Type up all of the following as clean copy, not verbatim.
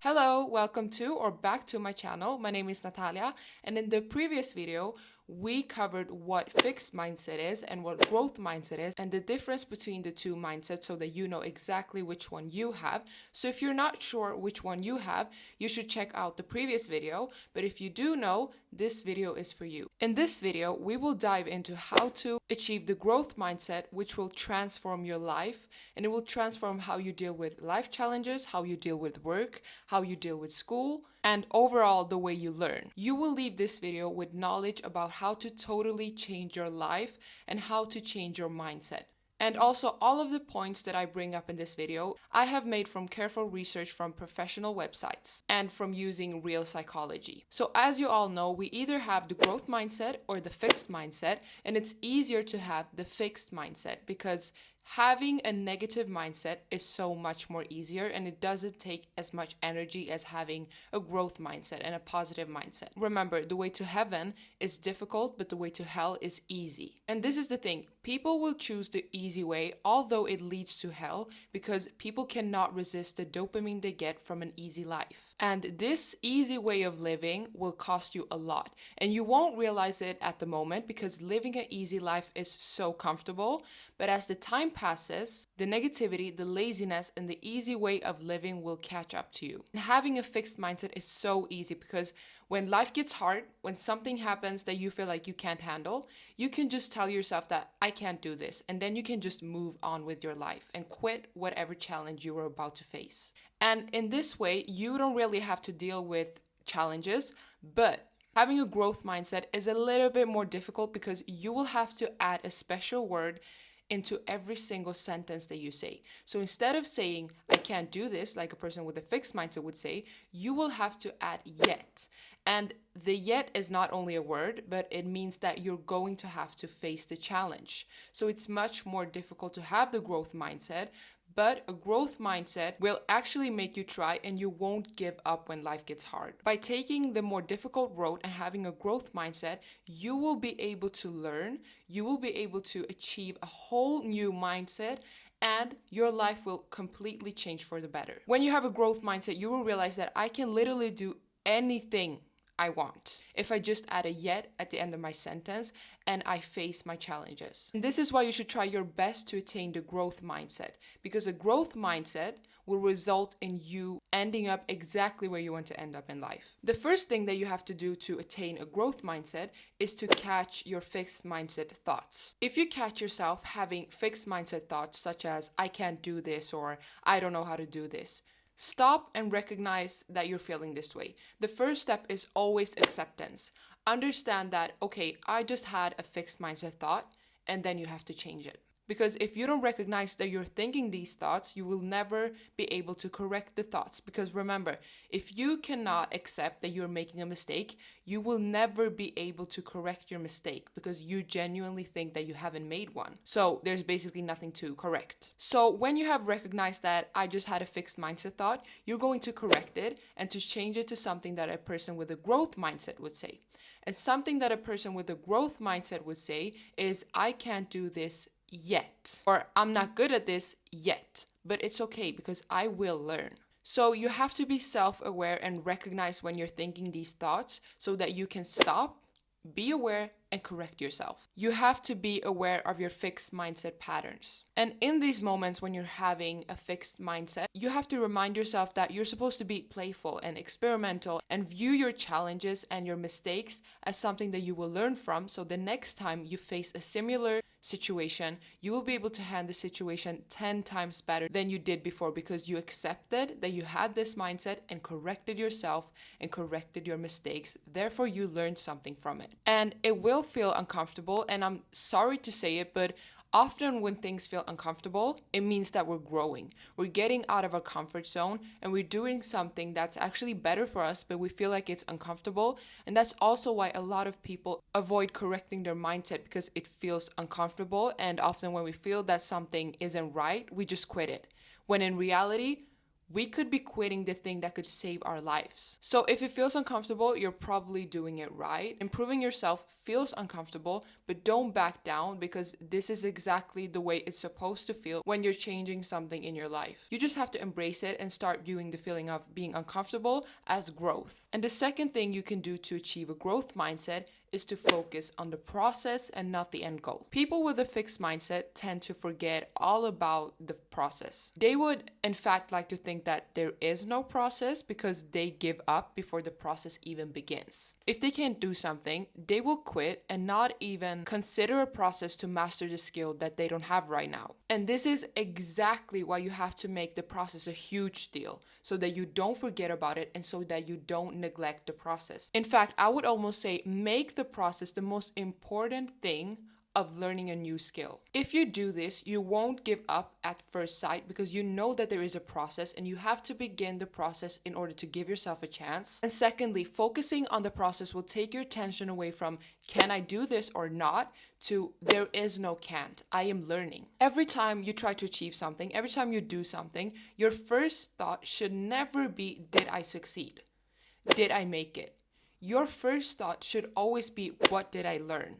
Hello, welcome to or back to my channel. My name is Natalia, and in the previous video, we covered what fixed mindset is and what growth mindset is and the difference between the two mindsets so that you know exactly which one you have. So if you're not sure which one you have, you should check out the previous video, but if you do know, this video is for you. In this video, we will dive into how to achieve the growth mindset, which will transform your life, and it will transform how you deal with life challenges, how you deal with work, how you deal with school, and overall the way you learn. You will leave this video with knowledge about how to totally change your life and how to change your mindset. And also, all of the points that I bring up in this video, I have made from careful research from professional websites and from using real psychology. So as you all know, we either have the growth mindset or the fixed mindset, and it's easier to have the fixed mindset because having a negative mindset is so much more easier and it doesn't take as much energy as having a growth mindset and a positive mindset. Remember, the way to heaven is difficult, but the way to hell is easy. And this is the thing, people will choose the easy way, although it leads to hell, because people cannot resist the dopamine they get from an easy life. And this easy way of living will cost you a lot. And you won't realize it at the moment because living an easy life is so comfortable. But as the time passes, the negativity, the laziness, and the easy way of living will catch up to you. And having a fixed mindset is so easy because when life gets hard, when something happens that you feel like you can't handle, you can just tell yourself that I can't do this. And then you can just move on with your life and quit whatever challenge you were about to face. And in this way, you don't really have to deal with challenges, but having a growth mindset is a little bit more difficult because you will have to add a special word into every single sentence that you say. So instead of saying, I can't do this, like a person with a fixed mindset would say, you will have to add yet. And the yet is not only a word, but it means that you're going to have to face the challenge. So it's much more difficult to have the growth mindset, but a growth mindset will actually make you try and you won't give up when life gets hard. By taking the more difficult road and having a growth mindset, you will be able to learn, you will be able to achieve a whole new mindset, and your life will completely change for the better. When you have a growth mindset, you will realize that I can literally do anything I want if I just add a yet at the end of my sentence and I face my challenges. And this is why you should try your best to attain the growth mindset, because a growth mindset will result in you ending up exactly where you want to end up in life. The first thing that you have to do to attain a growth mindset is to catch your fixed mindset thoughts. If you catch yourself having fixed mindset thoughts such as I can't do this or I don't know how to do this, stop and recognize that you're feeling this way. The first step is always acceptance. Understand that, okay, I just had a fixed mindset thought, and then you have to change it. Because if you don't recognize that you're thinking these thoughts, you will never be able to correct the thoughts. Because remember, if you cannot accept that you're making a mistake, you will never be able to correct your mistake because you genuinely think that you haven't made one. So there's basically nothing to correct. So when you have recognized that I just had a fixed mindset thought, you're going to correct it and to change it to something that a person with a growth mindset would say. And something that a person with a growth mindset would say is, I can't do this yet, or I'm not good at this yet, but it's okay because I will learn. So you have to be self-aware and recognize when you're thinking these thoughts so that you can stop, be aware, and correct yourself. You have to be aware of your fixed mindset patterns. And in these moments when you're having a fixed mindset, you have to remind yourself that you're supposed to be playful and experimental and view your challenges and your mistakes as something that you will learn from. So the next time you face a similar situation, you will be able to handle the situation 10 times better than you did before because you accepted that you had this mindset and corrected yourself and corrected your mistakes. Therefore, you learned something from it. And it will feel uncomfortable, and I'm sorry to say it, but often when things feel uncomfortable, it means that we're growing. We're getting out of our comfort zone and we're doing something that's actually better for us, but we feel like it's uncomfortable. And that's also why a lot of people avoid correcting their mindset because it feels uncomfortable. And often when we feel that something isn't right, we just quit it. When in reality, we could be quitting the thing that could save our lives. So if it feels uncomfortable, you're probably doing it right. Improving yourself feels uncomfortable, but don't back down, because this is exactly the way it's supposed to feel when you're changing something in your life. You just have to embrace it and start viewing the feeling of being uncomfortable as growth. And the second thing you can do to achieve a growth mindset is to focus on the process and not the end goal. People with a fixed mindset tend to forget all about the process. They would, in fact, like to think that there is no process because they give up before the process even begins. If they can't do something, they will quit and not even consider a process to master the skill that they don't have right now. And this is exactly why you have to make the process a huge deal, so that you don't forget about it and so that you don't neglect the process. In fact, I would almost say make the process the most important thing of learning a new skill. If you do this, you won't give up at first sight, because you know that there is a process and you have to begin the process in order to give yourself a chance. And secondly, focusing on the process will take your attention away from can I do this or not to there is no can't. I am learning. Every time you try to achieve something, every time you do something, your first thought should never be, did I succeed? Did I make it? Your first thought should always be, what did I learn?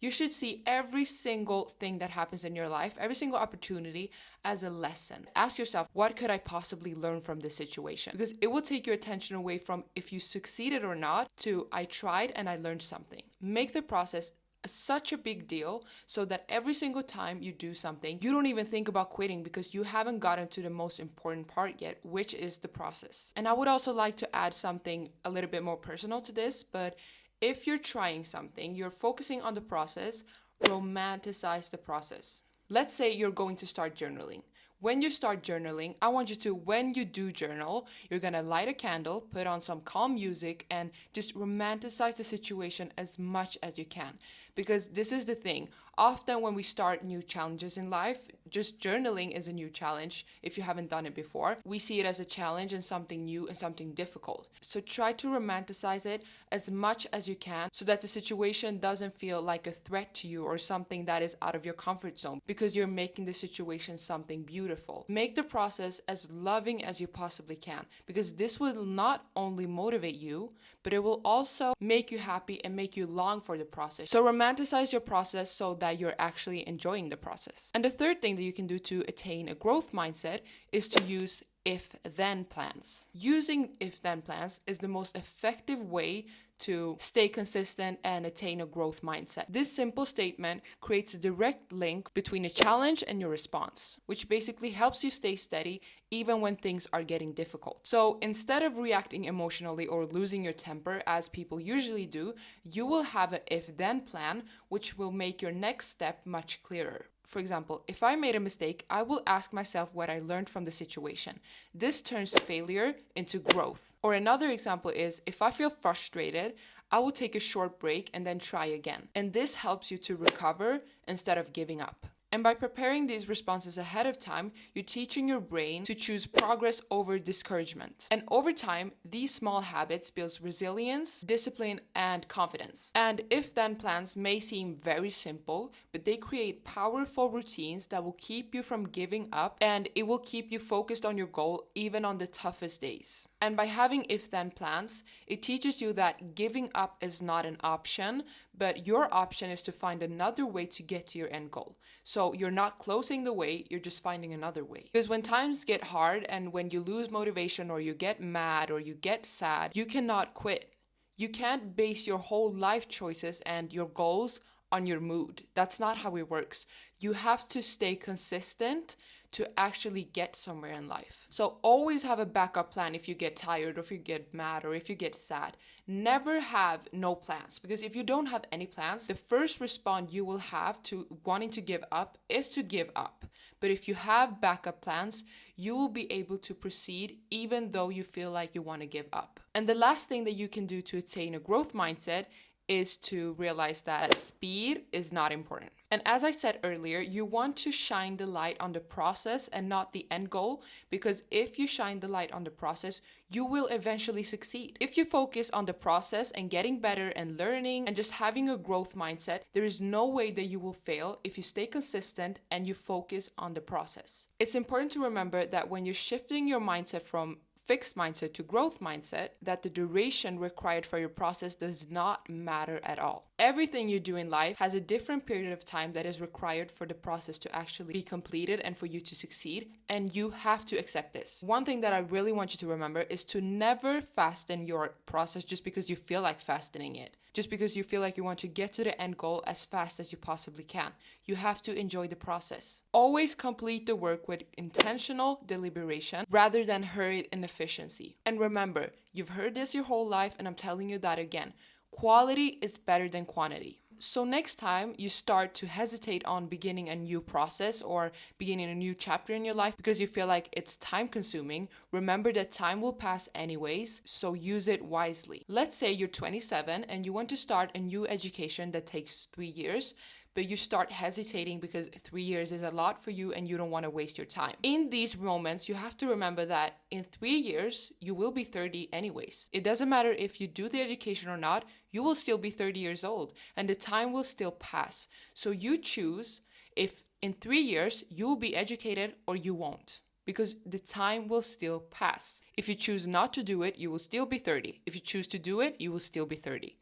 You should see every single thing that happens in your life, every single opportunity, as a lesson. Ask yourself, what could I possibly learn from this situation? Because it will take your attention away from if you succeeded or not to I tried and I learned something. Make the process such a big deal so that every single time you do something, you don't even think about quitting, because you haven't gotten to the most important part yet, which is the process. And I would also like to add something a little bit more personal to this, but if you're trying something, you're focusing on the process, romanticize the process. Let's say you're going to start journaling. When you start journaling, I want you to, when you do journal, you're gonna light a candle, put on some calm music, and just romanticize the situation as much as you can. Because this is the thing, often when we start new challenges in life, just journaling is a new challenge if you haven't done it before. We see it as a challenge and something new and something difficult. So try to romanticize it as much as you can so that the situation doesn't feel like a threat to you or something that is out of your comfort zone, because you're making the situation something beautiful. Make the process as loving as you possibly can, because this will not only motivate you, but it will also make you happy and make you long for the process. So romanticize your process so that you're actually enjoying the process. And the third thing that you can do to attain a growth mindset is to use if-then plans. Using if-then plans is the most effective way to stay consistent and attain a growth mindset. This simple statement creates a direct link between a challenge and your response, which basically helps you stay steady even when things are getting difficult. So instead of reacting emotionally or losing your temper as people usually do, you will have an if-then plan, which will make your next step much clearer. For example, if I made a mistake, I will ask myself what I learned from the situation. This turns failure into growth. Or another example is, if I feel frustrated, I will take a short break and then try again. And this helps you to recover instead of giving up. And by preparing these responses ahead of time, you're teaching your brain to choose progress over discouragement. And over time, these small habits build resilience, discipline, and confidence. And if-then plans may seem very simple, but they create powerful routines that will keep you from giving up, and it will keep you focused on your goal even on the toughest days. And by having if-then plans, it teaches you that giving up is not an option, but your option is to find another way to get to your end goal. So you're not closing the way, you're just finding another way. Because when times get hard and when you lose motivation or you get mad or you get sad, you cannot quit. You can't base your whole life choices and your goals on your mood. That's not how it works. You have to stay consistent to actually get somewhere in life. So always have a backup plan if you get tired or if you get mad or if you get sad. Never have no plans, because if you don't have any plans, the first response you will have to wanting to give up is to give up. But if you have backup plans, you will be able to proceed even though you feel like you want to give up. And the last thing that you can do to attain a growth mindset is to realize that speed is not important. And as I said earlier, you want to shine the light on the process and not the end goal, because if you shine the light on the process, you will eventually succeed. If you focus on the process and getting better and learning and just having a growth mindset, there is no way that you will fail if you stay consistent and you focus on the process. It's important to remember that when you're shifting your mindset from fixed mindset to growth mindset, that the duration required for your process does not matter at all. Everything you do in life has a different period of time that is required for the process to actually be completed and for you to succeed, and you have to accept this. One thing that I really want you to remember is to never fasten your process just because you feel like fastening it. Just because you feel like you want to get to the end goal as fast as you possibly can. You have to enjoy the process. Always complete the work with intentional deliberation rather than hurried inefficiency. And remember, you've heard this your whole life, and I'm telling you that again. Quality is better than quantity. So next time you start to hesitate on beginning a new process or beginning a new chapter in your life because you feel like it's time consuming, remember that time will pass anyways, so use it wisely. Let's say you're 27 and you want to start a new education that takes 3 years, but you start hesitating because 3 years is a lot for you and you don't want to waste your time. In these moments, you have to remember that in 3 years, you will be 30 anyways. It doesn't matter if you do the education or not, you will still be 30 years old and the time will still pass. So you choose if in 3 years you will be educated or you won't, because the time will still pass. If you choose not to do it, you will still be 30. If you choose to do it, you will still be 30.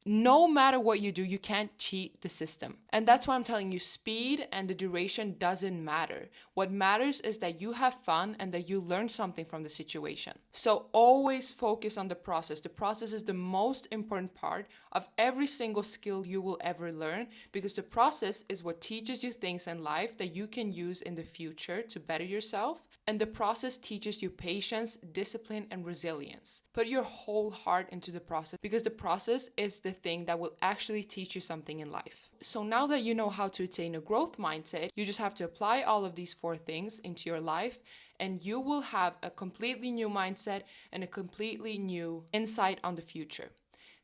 No matter what you do, you can't cheat the system. And that's why I'm telling you, speed and the duration doesn't matter. What matters is that you have fun and that you learn something from the situation. So always focus on the process. The process is the most important part of every single skill you will ever learn, because the process is what teaches you things in life that you can use in the future to better yourself. And the process teaches you patience, discipline, and resilience. Put your whole heart into the process, because the process is the thing that will actually teach you something in life. So now that you know how to attain a growth mindset, you just have to apply all of these 4 things into your life, and you will have a completely new mindset and a completely new insight on the future.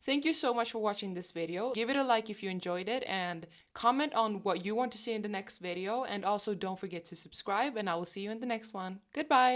Thank you so much for watching this video. Give it a like if you enjoyed it, and comment on what you want to see in the next video. And also don't forget to subscribe, and I will see you in the next one. Goodbye.